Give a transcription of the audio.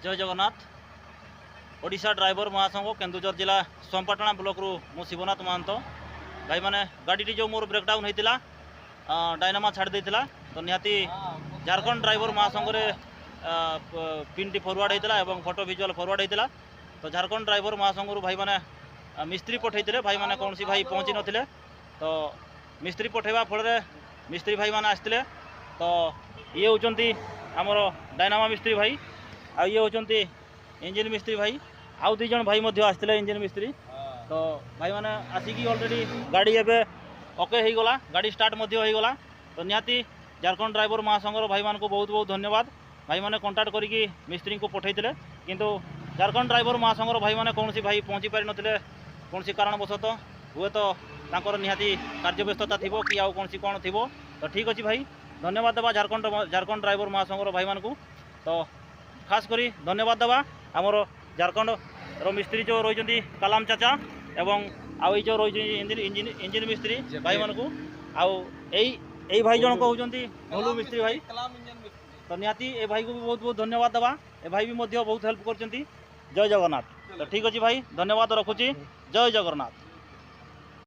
जय जगन्नाथ। ओडिशा ड्राइवर महासंघ केन्दुझर जिला सोमपाटना ब्लॉक रु मु शिवनाथ महंत। भाई माने गाड़ी जो मोर ब्रेकडाउन होता डायनामा छाड़ देता तो निहाती झारखंड ड्राइवर महासंघ रे पिन टी फरवर्ड होता और फोटो विजुअल फरवर्ड होता। तो झारखंड ड्राइवर महासंघ रु भाई माने मिस्त्री पठे भाई माने कौन सी भाई पहुँची नथिले तो मिस्त्री पठेवा फल मिस्त्री भाई माने आसते तो ये होचंती आमर डायनामा मिस्त्री भाई आ ये होचंती इंजिन मिस्त्री भाई आउ दुई जन भाई मध्य आसते इंजिन मिस्त्री। तो भाई माने आसिकी ऑलरेडी गाड़ी एबे ओके हो गला गाड़ी स्टार्ट मध्य हो गला। तो निहाती झारखंड ड्राइवर महासंघ भाई मान को बहुत बहुत धन्यवाद। भाई माने कांटेक्ट करिकी मिस्त्री को पठेइतिले किंतु झारखंड ड्राइवर महासंघ भाई माने कौन सी भाई पहुँची पारि नथिले कौन सी कारणवशत हुए तो तांकर निहाती कार्यव्यस्तता थिबो कि आउ कौन सी कौन थिबो। तो ठीक अच्छे भाई धन्यवाद देवा झारखंड ड्राइवर महासंघ भाई मान को। तो खास करी धन्यवाद देवा आमर झारखंड रो मिस्त्री जो रही कलाम चाचा एवं आउ जो रही इंजिन मिस्त्री भाई मान को आउ भाई जन को होती भोलू मिस्त्री भाई। तो निहाती ए भाई को भी बहुत बहुत धन्यवाद देवा ए भाई भी बहुत हेल्प कर। जय जगन्नाथ। तो ठीक अच्छे भाई धन्यवाद रखुची। जय जगन्नाथ।